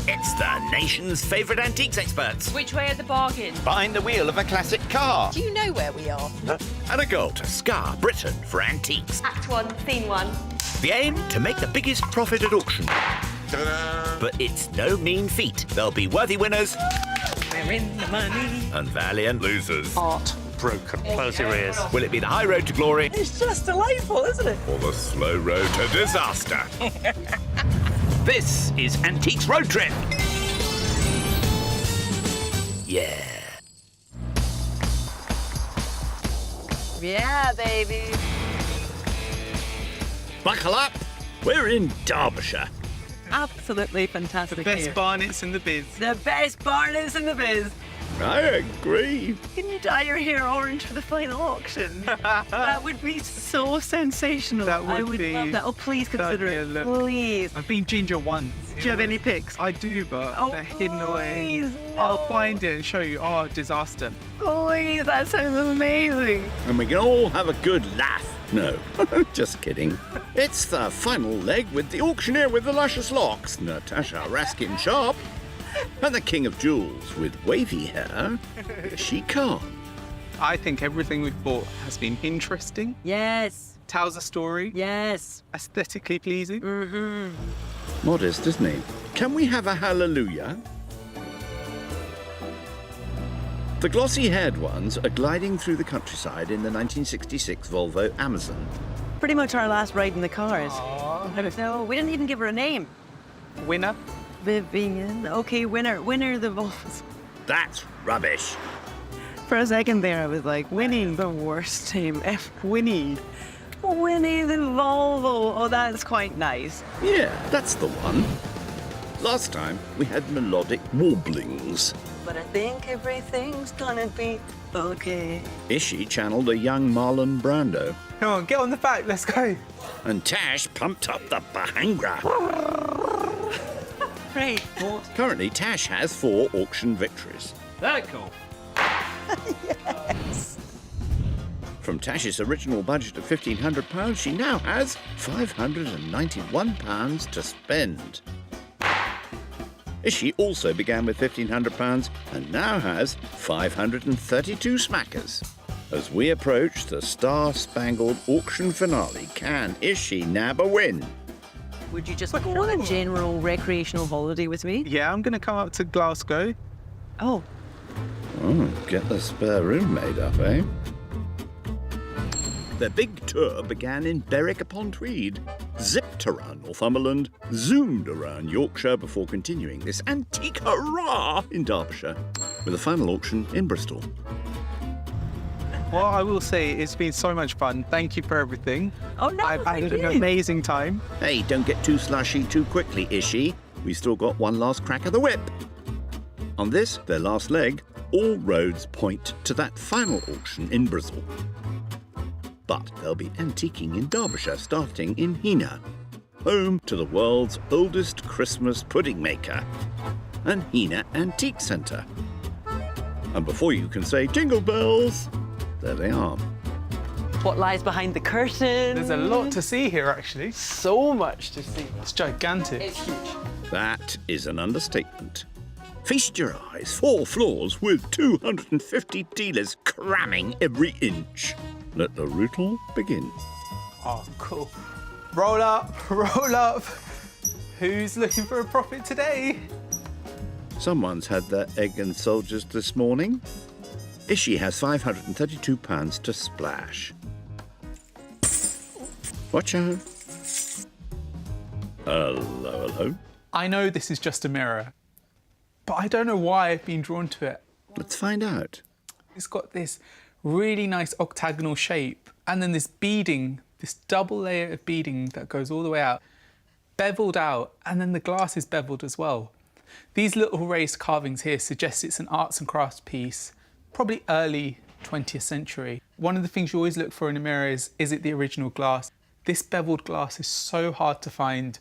It's the nation's favourite antiques experts. Which way are the bargains? Behind the wheel of a classic car. Do you know where we are? And a goal to scar Britain for antiques. Act 1, Scene 1. The aim, to make the biggest profit at auction. But it's no mean feat. There'll be worthy winners. We're in the money. And valiant losers. Broken. Close your ears. Will it be the high road to glory? It's just delightful, isn't it? Or the slow road to disaster? This is Antiques Road Trip. Yeah. Yeah, baby. Buckle up. We're in Derbyshire. Absolutely fantastic. Best barnets in the biz. The best barnets in the biz. I agree. Can you dye your hair orange for the final auction? That would be so sensational. That would I would be- love that. Oh, please consider that'd it. be a look. Please. I've been ginger once. Do you have any pics? I do, but Oh, they're hidden away. please, I'll no. find it and show you. Oh, disaster. Please, that sounds amazing. And we can all have a good laugh. No, just kidding. It's the final leg with the auctioneer with the luscious locks, Natasha Raskin Sharp, and the king of jewels with wavy hair, Ishy Khan. I think everything we've bought has been interesting, Yes. tells a story, Yes. aesthetically pleasing. Modest, isn't he? Can we have a hallelujah? The glossy-haired ones are gliding through the countryside in the 1966 Volvo Amazon. Pretty much our last ride in the cars. No, we didn't even give her a name. Winner. Vivian. Okay, winner the Volvos. That's rubbish. For a second there, I was like, Winnie, the worst name. F. Winnie. Winnie the Volvo. Oh, that's quite nice. Yeah, that's the one. Last time, we had melodic warblings. But I think everything's gonna be okay. Ishy channeled a young Marlon Brando. Come on, get on the back, let's go. And Tash pumped up the Bahanga. Great. Currently, Tash has 4 auction victories. Very cool. From Tash's original budget of £1,500, she now has £591 to spend. Ishy also began with £1,500 and now has 532 smackers. As we approach the star-spangled auction finale, can Ishy nab a win? Would you just go on a general recreational holiday with me? Yeah, I'm going to come up to Glasgow. Oh, Oh, get the spare room made up, eh? Their big tour began in Berwick-upon-Tweed, zipped around Northumberland, zoomed around Yorkshire before continuing this antique hurrah in Derbyshire, with a final auction in Bristol. Well, I will say it's been so much fun. Thank you for everything. oh no, I've thank had an you. amazing time. Hey, don't get too slushy too quickly, Ishy. We still got one last crack of the whip. On this, their last leg, all roads point to that final auction in Bristol. But they'll be antiquing in Derbyshire, starting in Hena, home to the world's oldest Christmas pudding maker, and Hena Antique Centre. And before you can say jingle bells, there they are. What lies behind the curtain? There's a lot to see here, actually. So much to see. It's gigantic. It's huge. That is an understatement. Feast your eyes, 4 floors with 250 dealers cramming every inch. Let the ritual begin. Oh, cool. Roll up, roll up. Who's looking for a profit today? Someone's had their egg and soldiers this morning. Ishy has £532 to splash. Watch out. Hello, hello. I know this is just a mirror, but I don't know why I've been drawn to it. Let's find out. It's got this really nice octagonal shape and then this beading, this double layer of beading that goes all the way out, beveled out, and then the glass is beveled as well. These little raised carvings here suggest it's an arts and crafts piece, probably early 20th century. One of the things you always look for in a mirror is it the original glass? This beveled glass is so hard to find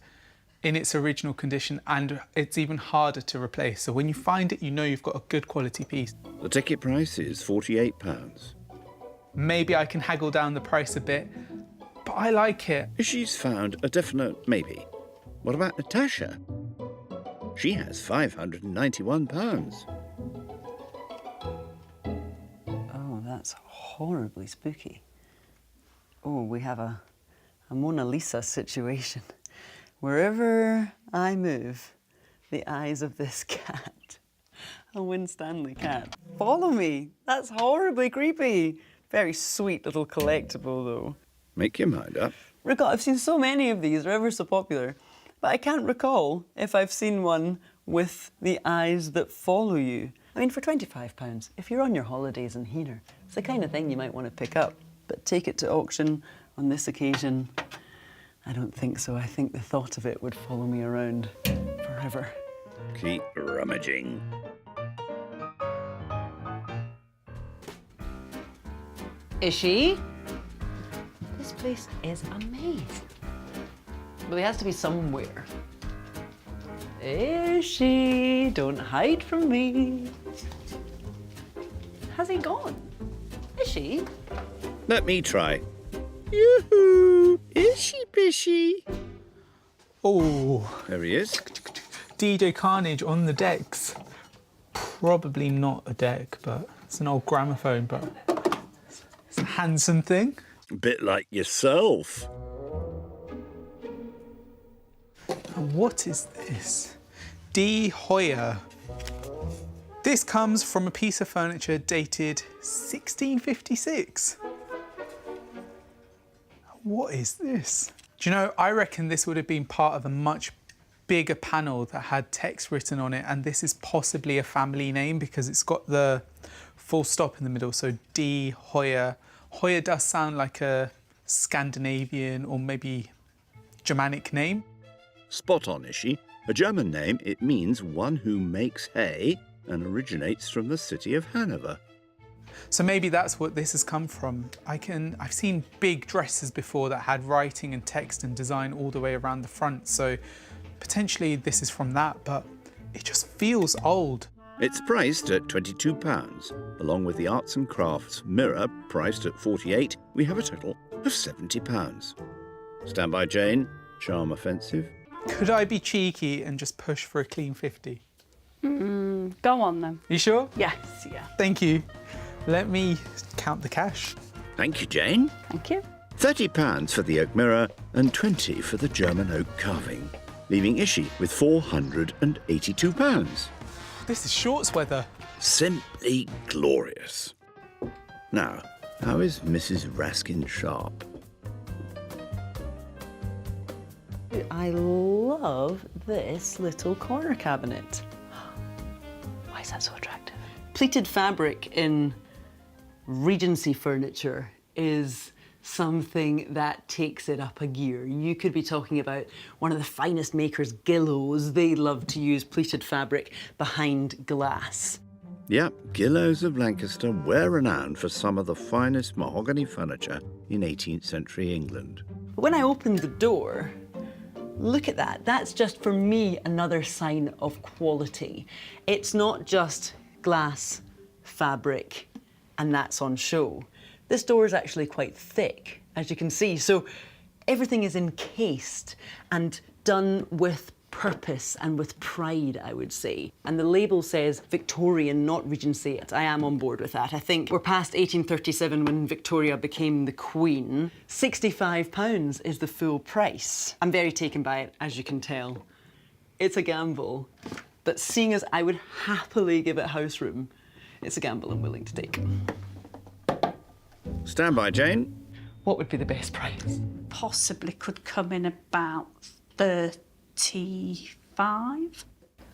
in its original condition, and it's even harder to replace. So when you find it, you know you've got a good quality piece. The ticket price is £48. Maybe I can haggle down the price a bit, but I like it. Ishy's found a definite maybe. What about Natasha? She has £591. Oh, that's horribly spooky. Oh, we have a Mona Lisa situation. Wherever I move, the eyes of this cat, a Winstanley cat, follow me. That's horribly creepy. Very sweet little collectible, though. Make your mind up. I've seen so many of these, they're ever so popular, but I can't recall if I've seen one with the eyes that follow you. I mean, for £25, if you're on your holidays in here, it's the kind of thing you might want to pick up. But take it to auction on this occasion, I don't think so. I think the thought of it would follow me around forever. Keep rummaging. Ishy? This place is amazing. Well, he has to be somewhere. Ishy, don't hide from me. Has he gone? Ishy? Let me try. Yoo-hoo! Ishy bishy. Oh, There he is. DJ Carnage on the decks. Probably not a deck, but it's an old gramophone, but it's a handsome thing. A bit like yourself. And what is this? D. Hoyer. This comes from a piece of furniture dated 1656. What is this? Do you know, I reckon this would have been part of a much bigger panel that had text written on it, and this is possibly a family name because it's got the full stop in the middle, so D. Hoyer. Hoyer does sound like a Scandinavian or maybe Germanic name. Spot on, Ishy. A German name, it means one who makes hay and originates from the city of Hanover. So maybe that's what this has come from. I've seen big dresses before that had writing and text and design all the way around the front, so potentially this is from that, but it just feels old. It's priced at £22. Along with the arts and crafts mirror, priced at £48, we have a total of £70. Stand by, Jane. Charm offensive. Could I be cheeky and just push for a clean 50? Go on then. You sure? Yes, yeah. Thank you. Let me count the cash. Thank you, Jane. Thank you. £30 for the oak mirror and £20 for the German oak carving, leaving Ishy with £482. This is shorts weather. Simply glorious. Now, how is Mrs. Raskin sharp? I love this little corner cabinet. Why is that so attractive? Pleated fabric in Regency furniture is something that takes it up a gear. You could be talking about one of the finest makers, Gillows. They love to use pleated fabric behind glass. Yep, Gillows of Lancaster were renowned for some of the finest mahogany furniture in 18th century England. But when I opened the door, look at that. That's just, for me, another sign of quality. It's not just glass, fabric, and that's on show. This door is actually quite thick, as you can see. So everything is encased and done with purpose and with pride, I would say. And the label says Victorian, not Regency. I am on board with that. I think we're past 1837 when Victoria became the Queen. £65 is the full price. I'm very taken by it, as you can tell. It's a gamble, but seeing as I would happily give it house room, it's a gamble I'm willing to take. Stand by, Jane. What would be the best price? Possibly could come in about 35.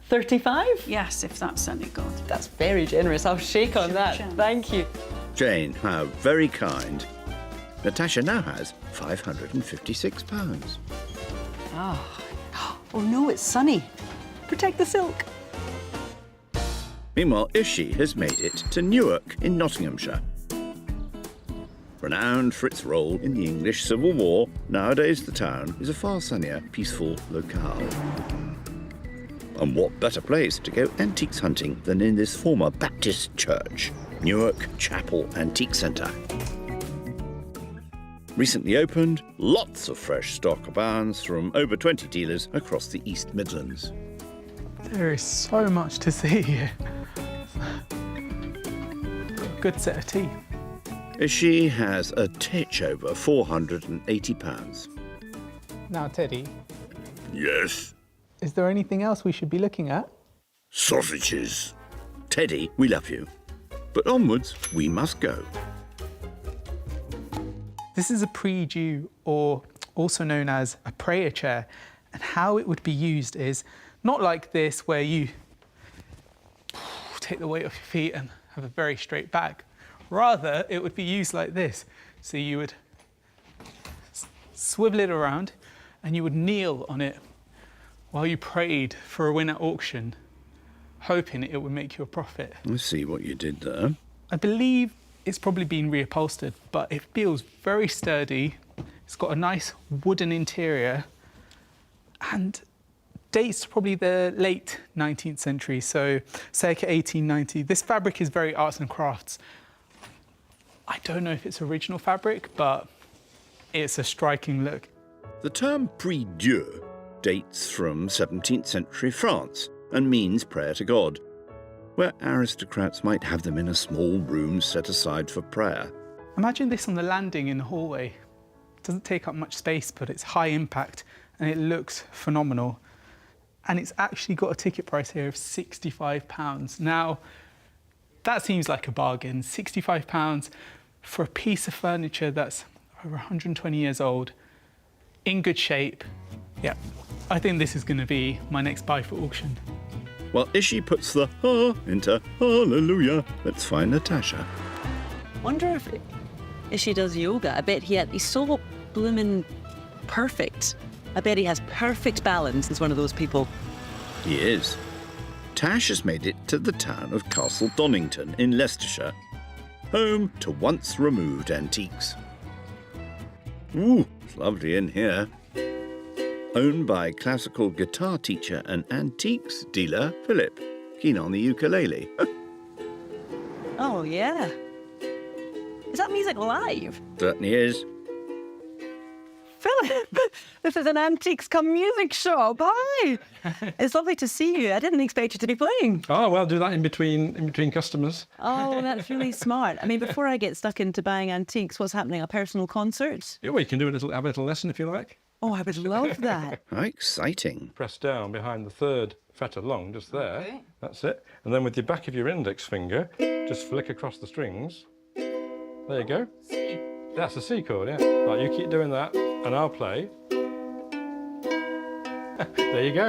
35? Yes, if that's any good. That's very generous. I'll shake on that. Sure. Thank you. Jane, how very kind. Natasha now has £556. Oh no, it's sunny. Protect the silk. Meanwhile, Ishy has made it to Newark in Nottinghamshire. Renowned for its role in the English Civil War, nowadays the town is a far sunnier, peaceful locale. And what better place to go antiques hunting than in this former Baptist church, Newark Chapel Antique Centre. Recently opened, lots of fresh stock abounds from over 20 dealers across the East Midlands. There is so much to see here. Good set of tea. Ishy has a titch over £480. Now, Teddy, Yes. is there anything else we should be looking at? Sausages. Teddy, we love you. But onwards, we must go. This is a prie-dieu, or also known as a prayer chair, and how it would be used is not like this, where you take the weight off your feet and have a very straight back. Rather, it would be used like this. So you would swivel it around and you would kneel on it while you prayed for a win at auction, hoping it would make you a profit. I see what you did there. I believe it's probably been reupholstered, but it feels very sturdy. It's got a nice wooden interior and dates to probably the late 19th century, so circa 1890. This fabric is very arts and crafts. I don't know if it's original fabric, but it's a striking look. The term prie-dieu dates from 17th century France and means prayer to God, where aristocrats might have them in a small room set aside for prayer. Imagine this on the landing in the hallway. It doesn't take up much space, but it's high impact and it looks phenomenal. And it's actually got a ticket price here of £65. Now, that seems like a bargain. £65 for a piece of furniture that's over 120 years old, in good shape. Yeah, I think this is going to be my next buy for auction. While Ishy puts the ha into hallelujah, let's find Natasha. Wonder if she does yoga. I bet he's so bloomin' perfect. I bet he has perfect balance. He's one of those people. He is. Tash has made it to the town of Castle Donington in Leicestershire, home to once removed antiques. Ooh, it's lovely in here. Owned by classical guitar teacher and antiques dealer Philip, keen on the ukulele. Oh, yeah. Is that music live? Certainly is. Philip, this is an antiques come music shop. Hi. It's lovely to see you. I didn't expect you to be playing. Oh, well, do that in between customers. Oh, that's really smart. I mean, before I get stuck into buying antiques, what's happening? A personal concert? Yeah, well, you can have a little lesson if you like. Oh, I would love that. How exciting. Press down behind the third fret along, just there. Okay. That's it. And then with the back of your index finger, just flick across the strings. There you go. C. That's a C chord, yeah. Right, you keep doing that, and I'll play. There you go.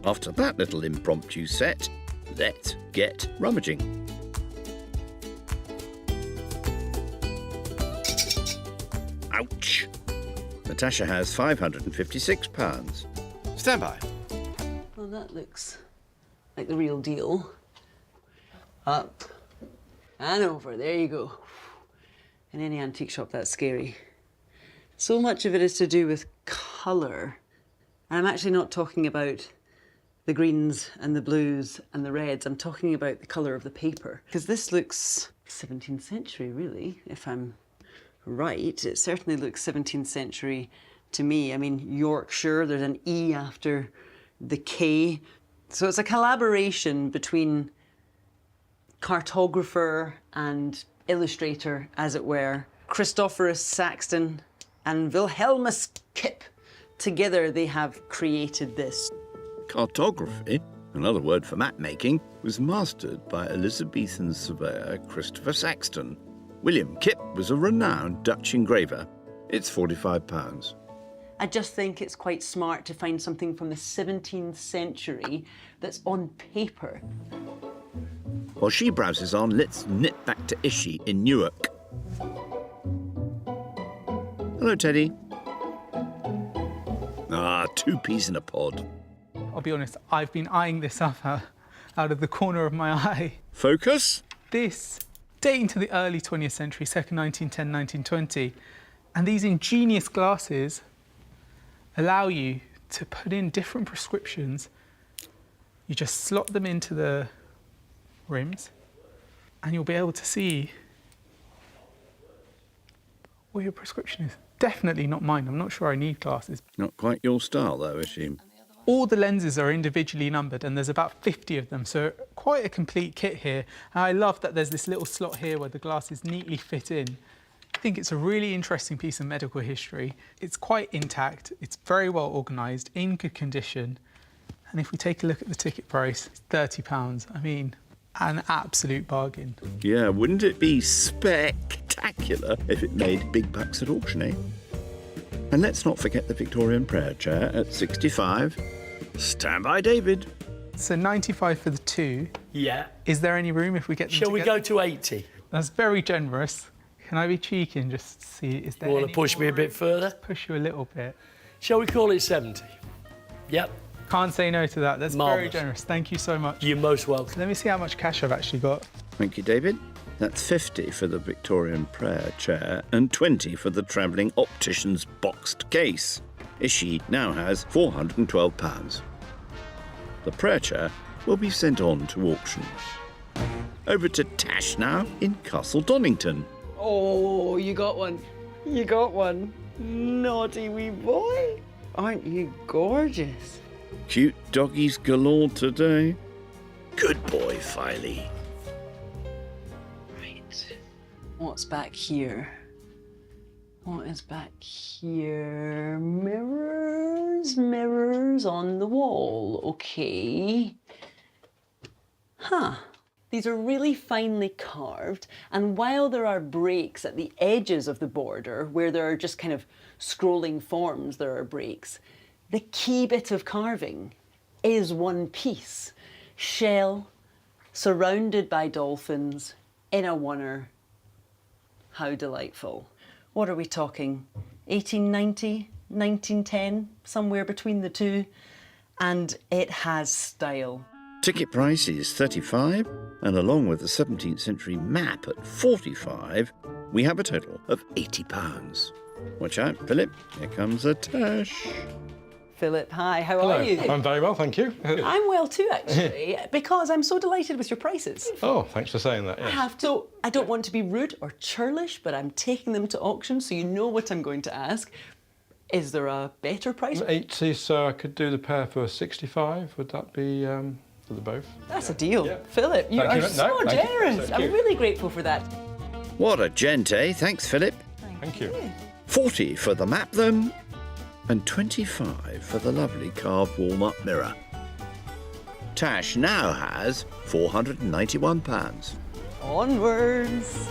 After that little impromptu set, let's get rummaging. Ouch! Natasha has £556. Stand by. Well, that looks like the real deal. Up and over. There you go. In any antique shop, that's scary. So much of it is to do with colour. And I'm actually not talking about the greens and the blues and the reds. I'm talking about the colour of the paper. Because this looks 17th century, really, if I'm right. It certainly looks 17th century to me. I mean, Yorkshire, there's an E after the K. So it's a collaboration between cartographer and illustrator, as it were. Christophorus Saxton and Wilhelmus Kipp. Together they have created this. Cartography, another word for map making, was mastered by Elizabethan surveyor Christopher Saxton. William Kipp was a renowned Dutch engraver. It's £45. I just think it's quite smart to find something from the 17th century that's on paper. While she browses on, let's nip back to Ishy in Newark. Hello, Teddy. Ah, 2 peas in a pod. I'll be honest, I've been eyeing this up out of the corner of my eye. Focus. This, dating to the early 20th century, circa 1910, 1920, and these ingenious glasses allow you to put in different prescriptions. You just slot them into the rims and you'll be able to see Well, your prescription is definitely not mine. I'm not sure I need glasses. Not quite your style, though, is she? All the lenses are individually numbered and there's about 50 of them, so quite a complete kit here. And I love that there's this little slot here where the glasses neatly fit in. I think it's a really interesting piece of medical history. It's quite intact, it's very well organised, in good condition. And if we take a look at the ticket price, it's £30. I mean, an absolute bargain. Yeah, wouldn't it be spectacular if it made big bucks at auction, eh? And let's not forget the Victorian prayer chair at 65. Stand by, David. So 95 for the two. Yeah. Is there any room if we get them Shall we together? go to 80? That's very generous. Can I be cheeky and just see, is there You want any to push me a more bit room? further? Push you a little bit. Shall we call it 70? Yep. Can't say no to that. That's very Marvellous. generous. Thank you so much. You're most welcome. Let me see how much cash I've actually got. Thank you, David. That's 50 for the Victorian prayer chair and 20 for the travelling optician's boxed case. Ishy now has £412. The prayer chair will be sent on to auction. Over to Tash now in Castle Donington. Oh, you got one. You got one. Naughty wee boy. Aren't you gorgeous? Cute doggies galore today. Good boy, Filey. Right. What's back here? What is back here? Mirrors, mirrors on the wall. Okay. Huh. These are really finely carved, and while there are breaks at the edges of the border, where there are just kind of scrolling forms, there are breaks, the key bit of carving is one piece. Shell, surrounded by dolphins, in a oneer. How delightful. What are we talking? 1890, 1910, somewhere between the two? And it has style. Ticket price is 35, and along with the 17th century map at 45, we have a total of £80. Watch out, Philip. Here comes a Tash. Philip, hi, how Hello. are you? I'm very well, thank you. I'm well too, actually, because I'm so delighted with your prices. Oh, thanks for saying that. Yes. So I don't want to be rude or churlish, but I'm taking them to auction, so you know what I'm going to ask. Is there a better price? 80, so I could do the pair for 65. Would that be for the both? That's a deal. Yeah. Philip, you Thank are you. No, so thank you. generous. Thank you. I'm really grateful for that. What a gent, eh? Thanks, Philip. Thank you. 40 for the map, then, and 25 for the lovely carved walnut mirror. Tash now has £491. Onwards.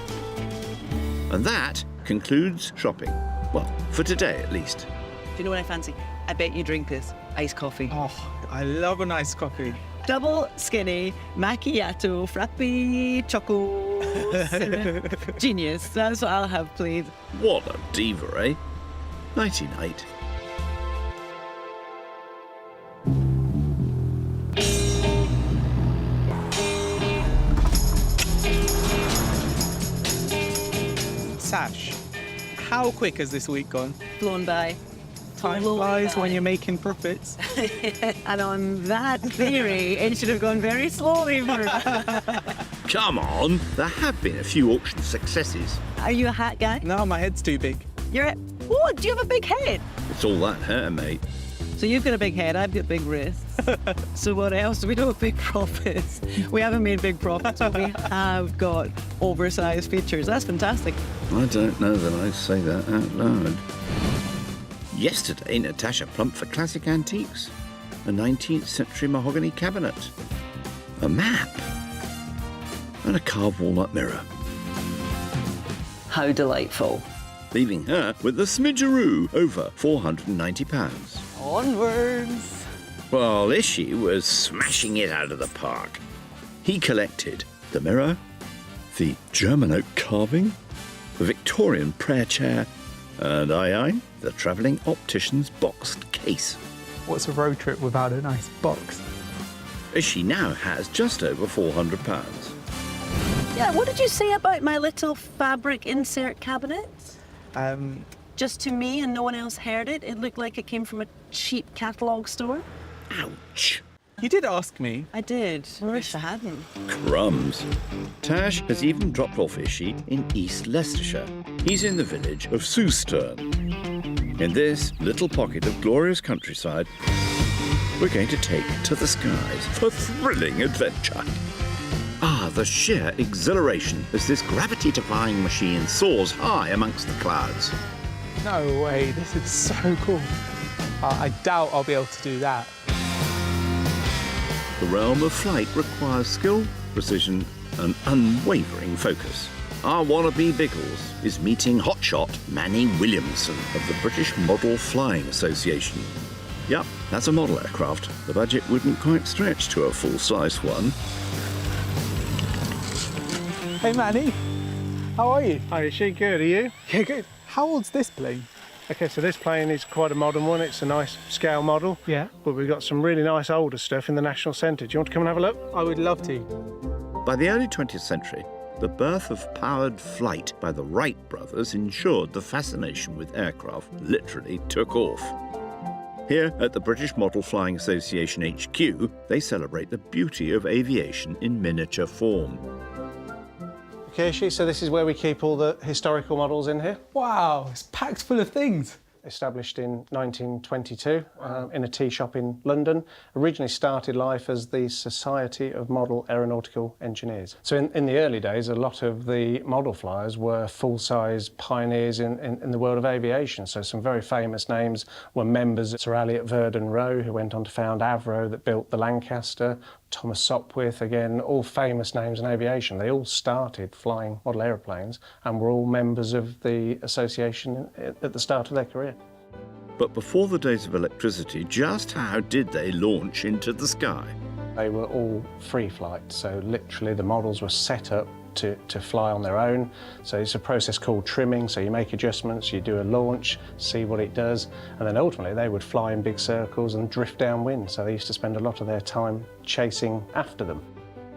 And that concludes shopping. Well, for today at least. Do you know what I fancy? I bet you drink this. Iced coffee. Oh, I love a nice coffee. Double skinny, macchiato, frappe, choco. Genius. That's what I'll have, please. What a diva, eh? Nighty-night. Sash, how quick has this week gone? Flown by. Time Flown flies by. when you're making profits. And on that theory, it should have gone very slowly. Come on, there have been a few auction successes. Are you a hat guy? No, my head's too big. You're a... Oh, do you have a big head? It's all that hair, mate. So you've got a big head, I've got big wrists. So what else? We don't have big profits. We haven't made big profits, but we have got oversized features. That's fantastic. I don't know that I say that out loud. Yesterday, Natasha plumped for classic antiques. A 19th century mahogany cabinet. A map. And a carved walnut mirror. How delightful. Leaving her with the smidgeroo over £490. Onwards. While Ishy was smashing it out of the park. He collected the mirror, the German oak carving, the Victorian prayer chair, and the travelling optician's boxed case. What's a road trip without a nice box? Ishy now has just over £400. Yeah, what did you say about my little fabric insert cabinet? Just to me and no one else heard it. It looked like it came from a cheap catalogue store. Ouch! You did ask me. I did. I wish I hadn't. Crumbs. Tash has even dropped off Ishy in East Leicestershire He's in the village of Sousterne. In this little pocket of glorious countryside, we're going to take to the skies for thrilling adventure. Ah, the sheer exhilaration as this gravity-defying machine soars high amongst the clouds. No way, this is so cool. I doubt I'll be able to do that. The realm of flight requires skill, precision, and unwavering focus. Our wannabe Biggles is meeting hotshot Manny Williamson of the British Model Flying Association. Yup, that's a model aircraft. The budget wouldn't quite stretch to a full-size one. Hey Manny, how are you? Hi, is she good? Are you? Yeah, good. How old's this plane? Okay, so this plane is quite a modern one. It's a nice scale model. Yeah. But we've got some really nice older stuff in the National Centre. Do you want to come and have a look? I would love to. By the early 20th century, the birth of powered flight by the Wright brothers ensured the fascination with aircraft literally took off. Here at the British Model Flying Association HQ, they celebrate the beauty of aviation in miniature form. Okay, Ishy, so this is where we keep all the historical models in here. Wow, it's packed full of things. Established in 1922 in a tea shop in London. Originally started life as the Society of Model Aeronautical Engineers. So in the early days, a lot of the model flyers were full-size pioneers in the world of aviation. So some very famous names were members of Sir Elliot Verdon Roe, who went on to found Avro, that built the Lancaster, Thomas Sopwith, again, all famous names in aviation. They all started flying model aeroplanes and were all members of the association at the start of their career. But before the days of electricity, just how did they launch into the sky? They were all free flight, so literally the models were set up to fly on their own. So it's a process called trimming, so you make adjustments, you do a launch, see what it does, and then ultimately they would fly in big circles and drift downwind, so they used to spend a lot of their time chasing after them.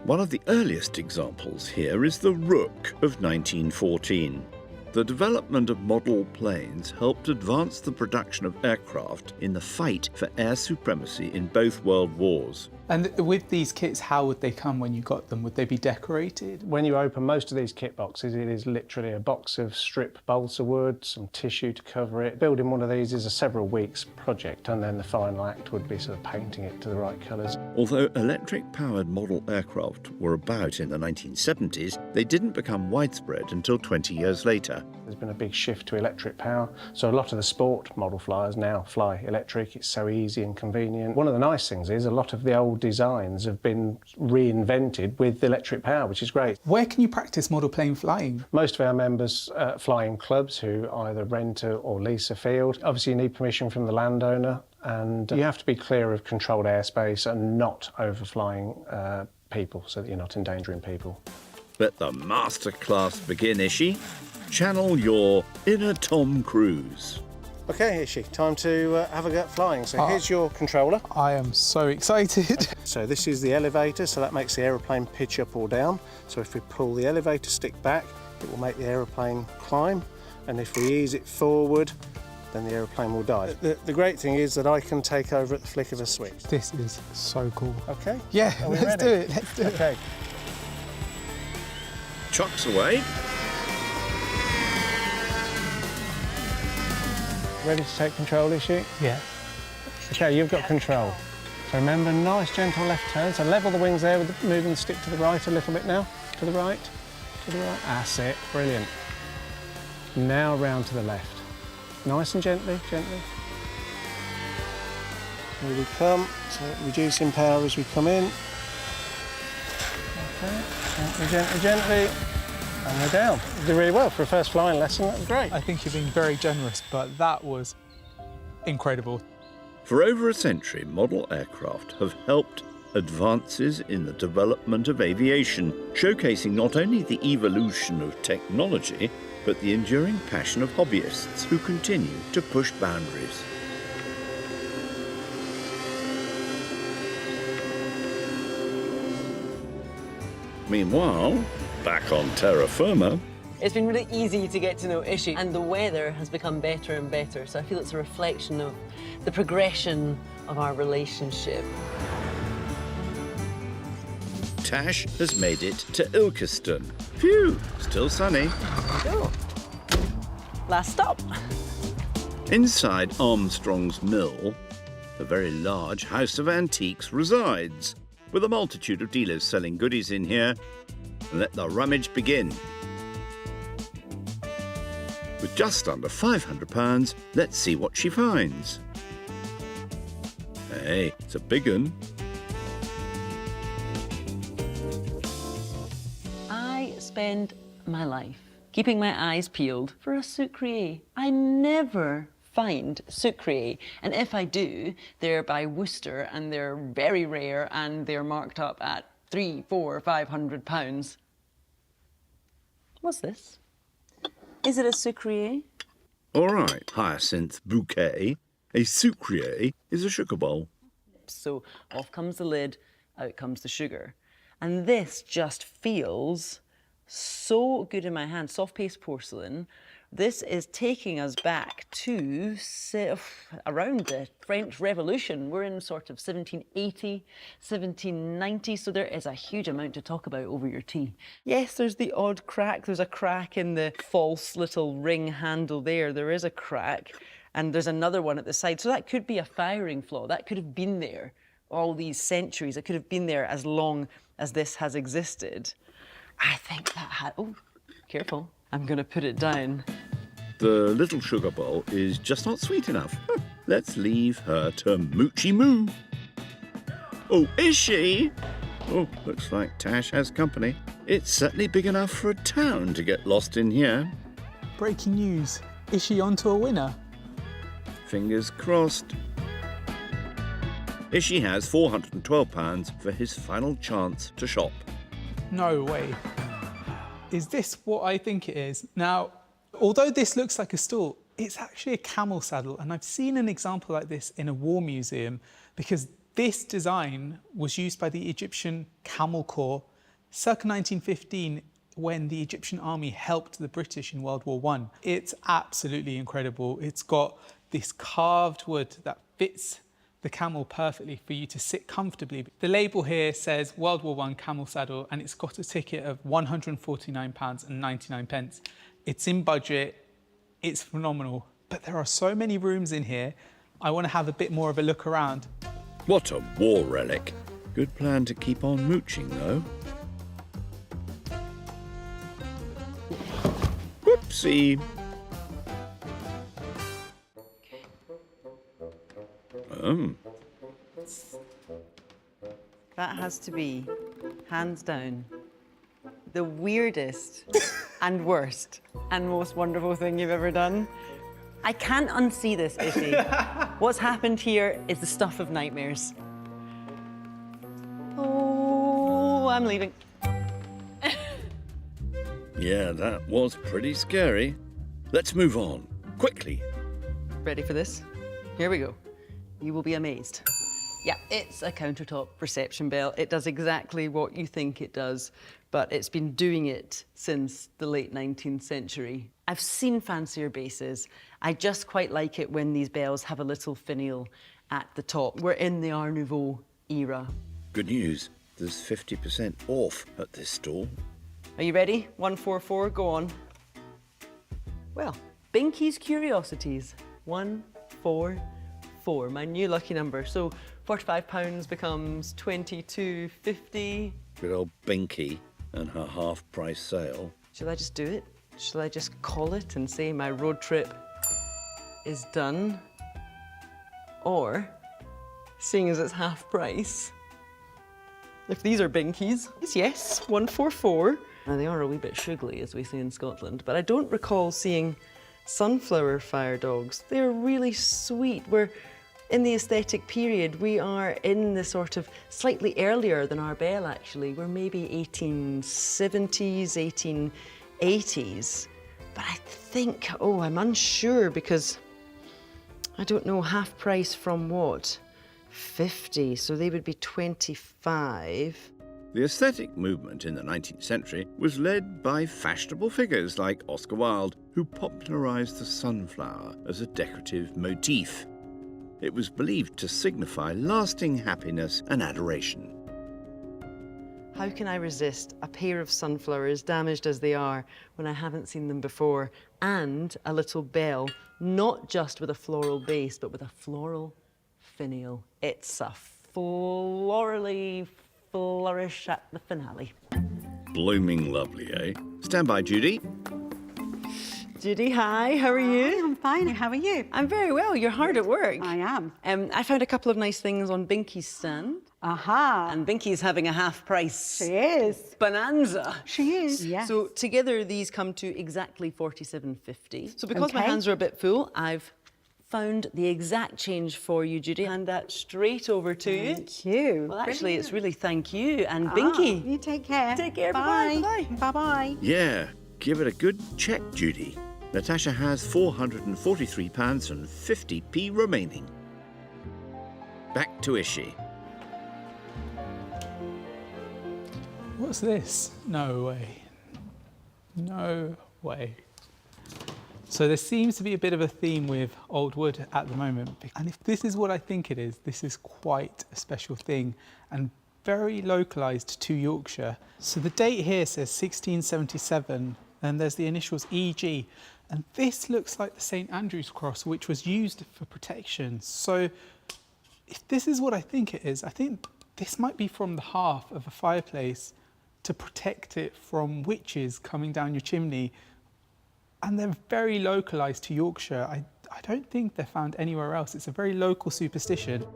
One of the earliest examples here is the Rook of 1914. The development of model planes helped advance the production of aircraft in the fight for air supremacy in both world wars. And with these kits, how would they come when you got them? Would they be decorated? When you open most of these kit boxes, it is literally a box of strip balsa wood, some tissue to cover it. Building one of these is a several weeks project, and then the final act would be sort of painting it to the right colours. Although electric-powered model aircraft were about in the 1970s, they didn't become widespread until 20 years later. There's been a big shift to electric power, so a lot of the sport model flyers now fly electric. It's so easy and convenient. One of the nice things is a lot of the old designs have been reinvented with electric power, which is great. Where can you practice model plane flying? Most of our members fly in clubs who either rent or lease a field. Obviously you need permission from the landowner, and you have to be clear of controlled airspace and not overflying people so that you're not endangering people. Let the masterclass begin, Ishy. Channel your inner Tom Cruise. Okay, Ishy, time to have a go at flying. So here's your controller. I am so excited. So this is the elevator, so that makes the aeroplane pitch up or down. So if we pull the elevator stick back, it will make the aeroplane climb. And if we ease it forward, then the aeroplane will dive. The great thing is that I can take over at the flick of a switch. This is so cool. Okay? Yeah, Are we let's ready? do it. Let's do it. Okay. Chocks away. Ready to take control, Ishy? Yeah. Okay, you've got control. So remember, nice gentle left turn. So level the wings there, with moving the stick to the right a little bit now. To the right, to the right. That's it, brilliant. Now round to the left. Nice and gently, gently. Here we come, so reducing power as we come in. Okay, gently, gently, gently. And we're down. You did really well for a first flying lesson, that was great. I think you're being very generous, but that was incredible. For over a century, model aircraft have helped advances in the development of aviation, showcasing not only the evolution of technology, but the enduring passion of hobbyists who continue to push boundaries. Meanwhile, back on terra firma, It's been really easy to get to know Ishy, and the weather has become better and better, so I feel it's a reflection of the progression of our relationship. Tash has made it to Ilkeston. Phew, still sunny. Go. Last stop. Inside Armstrong's mill, the very large house of antiques resides, with a multitude of dealers selling goodies in here. Let the rummage begin. With just under £500, let's see what she finds. Hey, it's a big un. I spend my life keeping my eyes peeled for a sucreer. I never find sucreer, and if I do, they're by Worcester and they're very rare and they're marked up at £300, £400, £500. What's this? Is it a sucreer? All right, hyacinth bouquet. A sucreer is a sugar bowl. So off comes the lid, out comes the sugar. And this just feels so good in my hand. Soft paste porcelain. This is taking us back to around the French Revolution. We're in sort of 1780, 1790, so there is a huge amount to talk about over your tea. Yes, there's the odd crack. There's a crack in the false little ring handle there. There is a crack, and there's another one at the side. So that could be a firing flaw. That could have been there all these centuries. It could have been there as long as this has existed. I think that had... Oh, careful. I'm going to put it down. The little sugar bowl is just not sweet enough. Let's leave her to Moochie Moo. Oh, is she? Oh, looks like Tash has company. It's certainly big enough for a town to get lost in here. Breaking news. Ishy onto a winner? Fingers crossed. Ishy has £412 for his final chance to shop. No way. Is this what I think it is? Now, although this looks like a stool, it's actually a camel saddle, and I've seen an example like this in a war museum because this design was used by the Egyptian Camel Corps circa 1915 when the Egyptian army helped the British in World War I. It's absolutely incredible. It's got this carved wood that fits the camel perfectly for you to sit comfortably. The label here says World War I camel saddle, and it's got a ticket of £149.99. It's in budget, it's phenomenal, but there are so many rooms in here. I want to have a bit more of a look around. What a war relic. Good plan to keep on mooching, though. Whoopsie. That has to be, hands down, the weirdest and worst and most wonderful thing you've ever done. I can't unsee this, Ishy. What's happened here is the stuff of nightmares. Oh, I'm leaving. Yeah, that was pretty scary. Let's move on, quickly. Ready for this? Here we go. You will be amazed. Yeah, it's a countertop reception bell. It does exactly what you think it does, but it's been doing it since the late 19th century. I've seen fancier bases. I just quite like it when these bells have a little finial at the top. We're in the Art Nouveau era. Good news, there's 50% off at this stall. Are you ready? 144, go on. Well, Binky's Curiosities, 144, my new lucky number. So £45 becomes £22.50. Good old Binky and her half-price sale. Shall I just do it? Shall I just call it and say my road trip is done? Or, seeing as it's half price, if these are Binkies, yes, 144. Now they are a wee bit sugly, as we say in Scotland, but I don't recall seeing sunflower fire dogs. They're really sweet. We're in the aesthetic period. We are in the sort of slightly earlier than our bell, actually. We're maybe 1870s, 1880s. But I think, oh, I'm unsure because I don't know, half price from what? 50, so they would be 25. The aesthetic movement in the 19th century was led by fashionable figures like Oscar Wilde, who popularised the sunflower as a decorative motif. It was believed to signify lasting happiness and adoration. How can I resist a pair of sunflowers, damaged as they are, when I haven't seen them before, and a little bell, not just with a floral base, but with a floral finial. It's a florally flourish at the finale. Blooming lovely, eh? Stand by, Judy. Judy, hi, how are you? I'm fine. How are you? I'm very well. You're hard at work. I am. I found a couple of nice things on Binky's stand. Aha. And Binky's having a half price She is. bonanza. She is, yes. So together these come to exactly $47.50. So because my Okay. hands are a bit full, I've found the exact change for you, Judy. Hand that straight over to you. Thank you. Well, actually, it's really thank you and Ah, Binky. you take care. Take care. Bye. Bye-bye. Bye-bye. Bye-bye. Yeah, give it a good check, Judy. Natasha has £443.50 remaining. Back to Ishy. What's this? No way. No way. So there seems to be a bit of a theme with old wood at the moment. And if this is what I think it is, this is quite a special thing and very localised to Yorkshire. So the date here says 1677 and there's the initials EG. And this looks like the St Andrew's cross, which was used for protection. So if this is what I think it is, I think this might be from the hearth of a fireplace to protect it from witches coming down your chimney. And they're very localised to Yorkshire. I don't think they're found anywhere else. It's a very local superstition.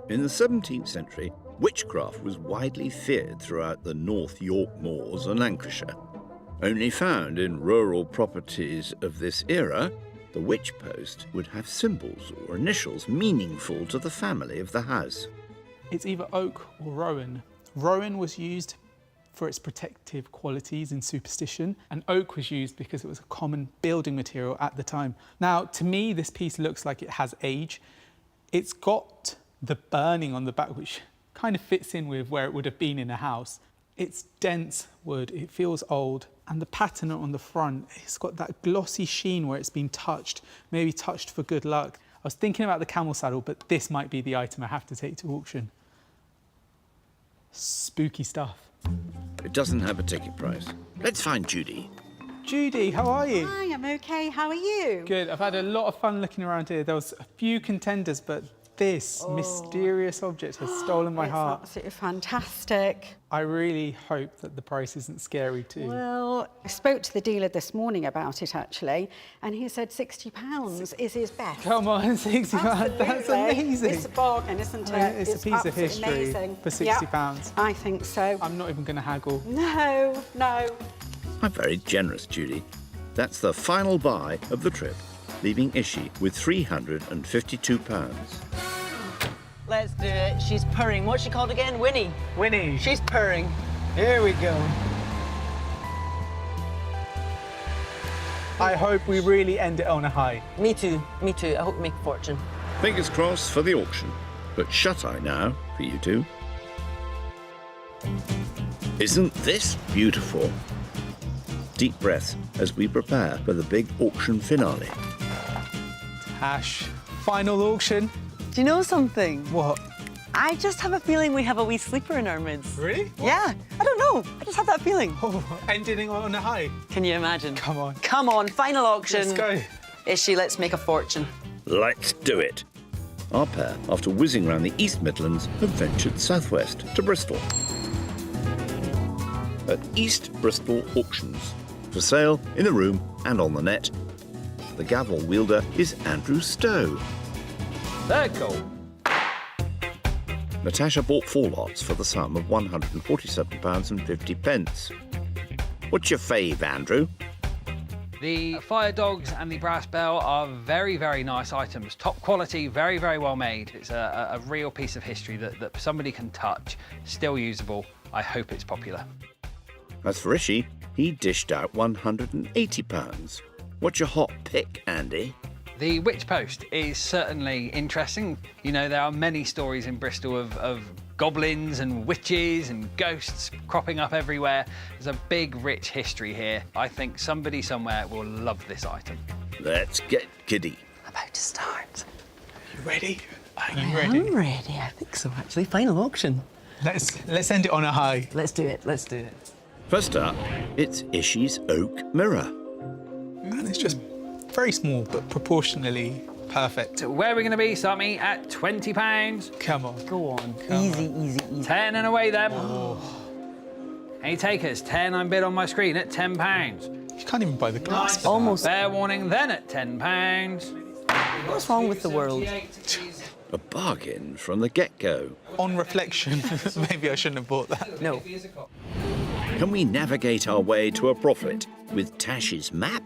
In the 17th century, witchcraft was widely feared throughout the North York moors and Lancashire. Only found in rural properties of this era, the witch post would have symbols or initials meaningful to the family of the house. It's either oak or rowan. Rowan was used for its protective qualities in superstition, and oak was used because it was a common building material at the time. Now, to me, this piece looks like it has age. It's got the burning on the back, which kind of fits in with where it would have been in a house. It's dense wood, it feels old, and the pattern on the front, it's got that glossy sheen where it's been touched, maybe touched for good luck. I was thinking about the camel saddle, but this might be the item I have to take to auction. Spooky stuff. It doesn't have a ticket price. Let's find Judy. Judy, how are you? Hi, I'm okay. How are you? Good. I've had a lot of fun looking around here. There was a few contenders, but this mysterious object has stolen my heart. Absolutely fantastic. I really hope that the price isn't scary too. Well, I spoke to the dealer this morning about it actually, and he said £60 is his best. Come on, 60 pounds. That's Absolutely. amazing. It's a bargain, isn't it? It's a piece of absolutely history amazing. for 60 pounds. I think so. I'm not even going to haggle. No. I'm very generous, Judy. That's the final buy of the trip, leaving Ishy with £352. Let's do it. She's purring. What's she called again? Winnie. Winnie. She's purring. Here we go. I hope we really end it on a high. Me too. Me too. I hope we make a fortune. Fingers crossed for the auction, but shut eye now for you two. Isn't this beautiful? Deep breaths as we prepare for the big auction finale. Ash, final auction. Do you know something? What? I just have a feeling we have a wee sleeper in our midst. Really? Yeah. I don't know. I just have that feeling. Oh, ending on a high. Can you imagine? Come on. Come on. Final auction. Let's go. Ishy, let's make a fortune. Let's do it. Our pair, after whizzing around the East Midlands, have ventured southwest to Bristol. At East Bristol Auctions. For sale in the room and on the net. The gavel wielder is Andrew Stowe. There go. Natasha bought 4 lots for the sum of £147.50. What's your fave, Andrew? The fire dogs and the brass bell are very, very nice items. Top quality, very, very well made. It's a real piece of history that somebody can touch, still usable. I hope it's popular. As for Ishy, he dished out £180. What's your hot pick, Andy? The witch post is certainly interesting. You know, there are many stories in Bristol of goblins and witches and ghosts cropping up everywhere. There's a big, rich history here. I think somebody somewhere will love this item. Let's get giddy. About to start. You ready? Are you ready? I'm ready. I think so, actually. Final auction. Let's end it on a high. Let's do it. Let's do it. First up, it's Ishy's oak mirror. And it's just very small, but proportionally perfect. So where are we going to be? Start me at £20. Come on. Go on. Easy, easy, easy. 10 and away then. Any takers? 10 I'm bid on my screen at £10. You can't even buy the glass. Nice. Almost. Fair warning then at £10. What's wrong with the world? A bargain from the get-go. On reflection, maybe I shouldn't have bought that. No. Can we navigate our way to a profit with Tash's map?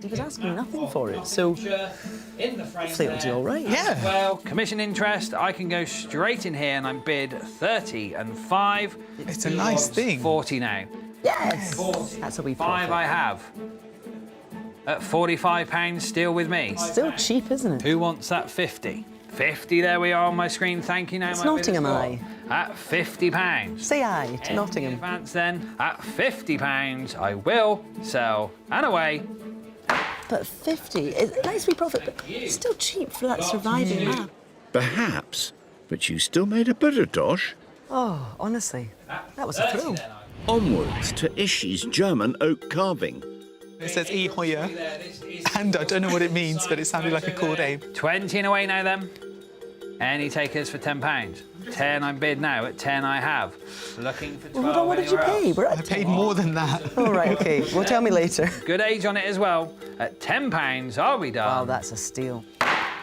He was asking nothing for it, so hopefully it'll do all right. Yeah. Well, commission interest, I can go straight in here and I'm bid 30 and 5. It's a nice thing. 40 now. Yes! 40. That's a wee 5 profit. I have. At £45 still with me. Still cheap, isn't it? Who wants that 50? 50, there we are on my screen. Thank you now, It's my bid Nottingham is gone. Eye. At £50. Say aye to In Nottingham. advance then, at £50, I will sell and away. But 50, it's a nice wee profit, but it's still cheap for that surviving map. Perhaps, but you still made a bid of dosh. Oh, honestly, that was a thrill. Onwards to Ishy's German oak carving. It says E Hoyer, and I don't know what it means, but it sounded like a cool name. 20 and away now then. Any takers for £10? 10 I'm bid now, at 10 I have. Looking for 12 Hold on, what did you anywhere pay? else. We're I at paid more than that. All right, OK. Well, tell me later. Good age on it as well. At £10, are we done? Wow, that's a steal.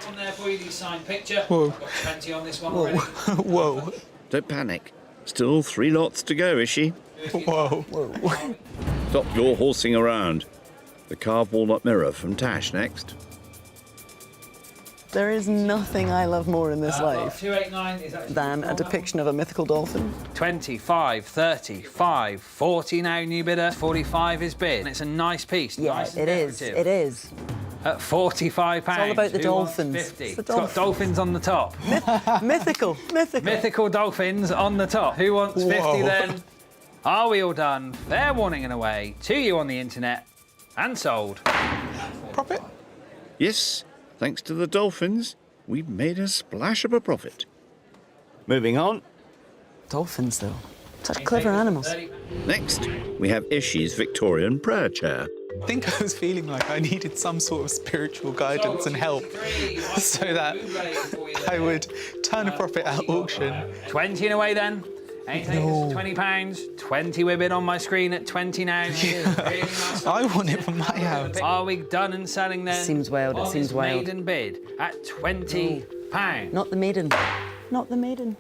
On there for you, the signed picture. Whoa. Got 20 on this one Whoa. already. Whoa. Don't panic. Still 3 lots to go, Ishy. Whoa. Stop your horsing around. The carved walnut mirror from Tash next. There is nothing I love more in this life 289 is actually than a depiction of a mythical dolphin. 25, 35, 40 now, new bidder. 45 is bid. And it's a nice piece. Yeah, nice and it is. decorative. It is. At £45. It's all about the Who wants dolphins. 50? It's the It's got dolphins. dolphins on the top. Mythical. Mythical dolphins on the top. Who wants 50 Whoa. then? Are we all done? Fair warning and away to you on the internet and sold. Profit? Yes, thanks to the dolphins, we've made a splash of a profit. Moving on. Dolphins, though. Such clever animals. Next, we have Ishy's Victorian prayer chair. I think I was feeling like I needed some sort of spiritual guidance and help so that I would turn a profit at auction. 20 and away then. Any takers for £20? 20 we're bid on my screen at 20 now. Really nice. I want it for my house. Are we done and selling then? Seems wild, it On seems this wild. maiden bid at £20. Not the maiden. Not the maiden.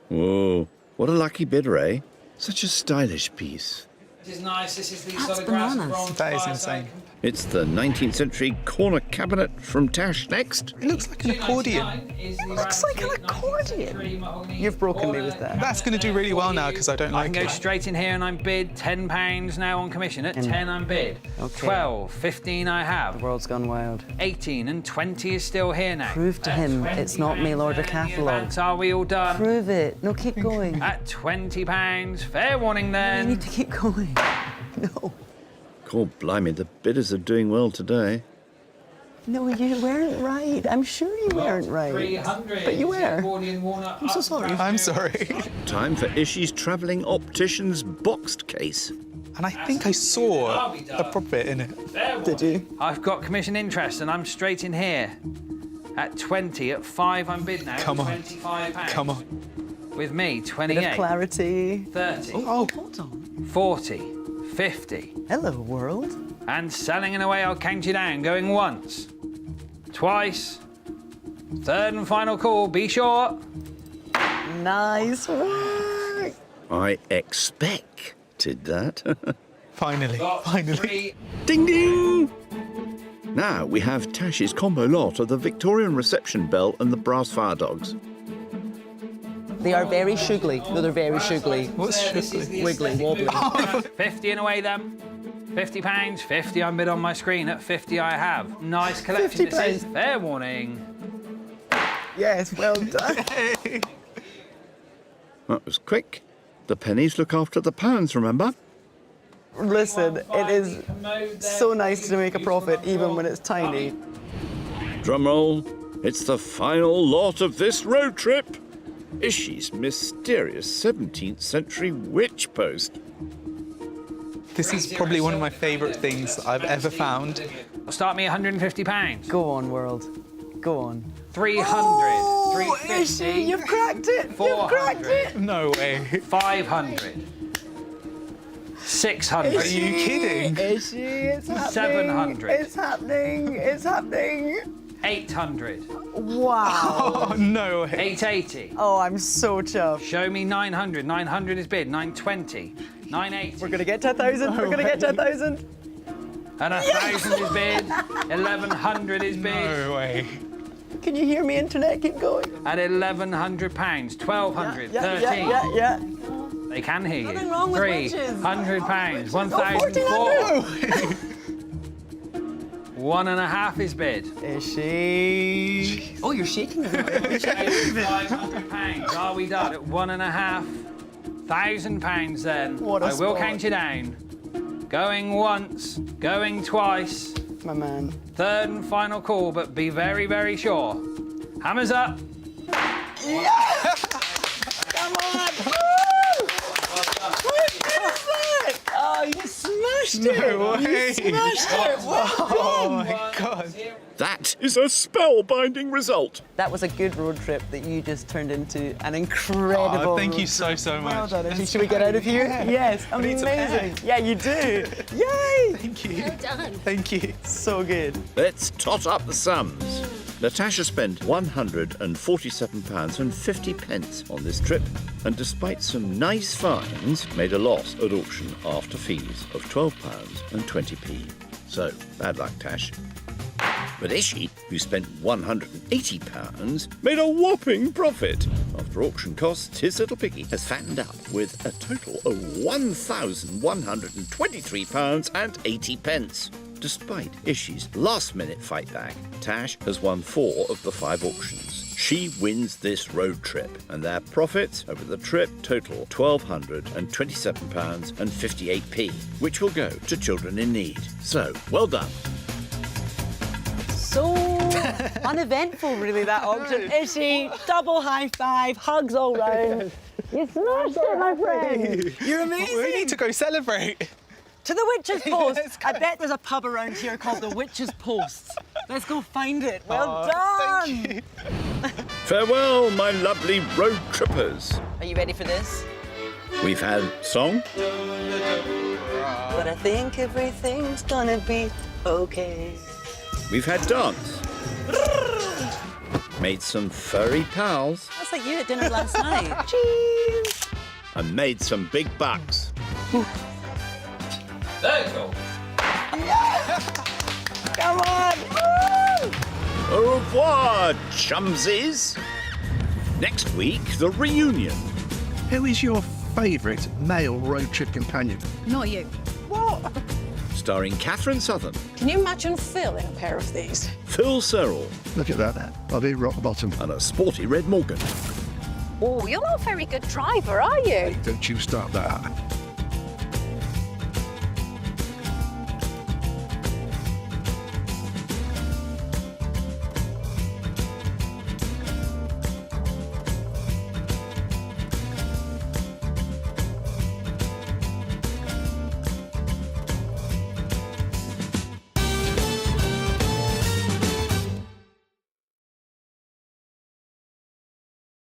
Whoa, what a lucky bidder, eh? Such a stylish piece. This is nice. This is the That's solid grass bananas. bronze That is fireside. insane. It's the 19th century corner cabinet from Tash next. It looks like an accordion. Looks like an accordion. You've broken me with that. That's going to do really well now because I don't I like can go it. straight in here and I'm bid £10 now on commission. At 10 I'm bid. Okay. 12, 15 I The have. world's gone wild. 18 and 20 is still here now. Prove to him it's not mail order catalogue. Are we all done? Prove it. No, keep going. At £20. Fair warning You then. need to keep going. No. God blimey, the bidders are doing well today. No, you weren't right. I'm sure you weren't right. 300. But you were. I'm so sorry. I'm sorry. Time for Ishy's travelling optician's boxed case. And I think I saw a profit in it. Did you? I've got commission interest and I'm straight in here. At 20, at 5 I'm bid now. Come on. £25. Come on. With me, Bit of 28, clarity. 30, Oh, Hold on. 40, 50. Hello, world. And selling in a way I'll count you down. Going once, twice, third and final call. Be sure. Nice work. I expected that. finally. Got Finally. 3. Ding ding! Now we have Tash's combo lot of the Victorian reception bell and the brass fire dogs. They are very sugly. No, they're very sugly. What's sugly? Wiggly, wobbly. 50 and away then. £50, 50 I'm bid on my screen. At 50 I have. Nice collection. £50. This is fair warning. Yes, well done. That was quick. The pennies look after the pounds, remember? Listen, it is so nice to make a profit even when it's tiny. Drum roll. It's the final lot of this road trip. Ishy's mysterious 17th century witch post. This is probably one of my favourite things that I've ever found. Start me £150. Go on, world. Go on. 300. Oh, 350. Ishy, you've cracked it. 400. You've cracked it. No way. 500. 600. Are you kidding? Ishy, it's happening. 700. It's happening. It's happening. 800. Wow. Oh, no way. 880. Oh, I'm so chuffed. Show me 900. 900 is bid. 920. 980. We're gonna get to 1,000. We're gonna get to 1,000. And 1,000 is bid. 1,100 is bid. No way. Can you hear me, internet? Keep going. At £1,100. 1,200. 13. Yeah. They can hear you. Nothing wrong with witches. £300. Oh, 1,004. 1.5 is bid. Ishy. Oh, you're shaking it. £500. Are we done at £1,500 then? What a I will spot. count you down. Going once, going twice. My man. Third and final call, but be very, very sure. Hammers up. Come on. Woo! What is that? Oh, you smashed it. No way. You smashed it. Well Oh done. my God. That is a spellbinding result. That was a good road trip that you just turned into an incredible. Oh, thank you road so, trip. so much. Well done, Ishy. That's Should we get out of here? Yeah. Yes, I need some amazing. air. Yeah, you do. Yay! Thank you. Well done. Thank you. So good. Let's tot up the sums. Natasha spent £147.50 on this trip, and despite some nice finds, made a loss at auction after fees of £12.20. So, bad luck, Tash. But Ishy, who spent £180, made a whopping profit. After auction costs, his little piggy has fattened up with a total of £1,123.80. Despite Ishy's last-minute fight back, Tash has won 4 of the 5 auctions. She wins this road trip, and their profits over the trip total £1,227.58, which will go to children in need. So, well done. So uneventful, really, that auction. Ishy, double high five, hugs all round. You smashed it, my friend. You're amazing. We need to go celebrate. To the Witch's Post. Let's go. I bet there's a pub around here called the Witch's Post. Let's go find it. Well done. Thank you. Farewell, my lovely road trippers. Are you ready for this? We've had song, But I think everything's gonna be okay. we've had dance, made some furry pals, That's like you at dinner last night. Cheers. and made some big bucks. There you go. Come on. Woo! Au revoir, chumsies. Next week, the reunion. Who is your favourite male road trip companion? Not you. What? Starring Catherine Southern, Can you imagine Phil in a pair of these? Phil Searle, Look at that. I'll be rock bottom. and a sporty Red Morgan. Oh, you're not a very good driver, are you? Don't you start that.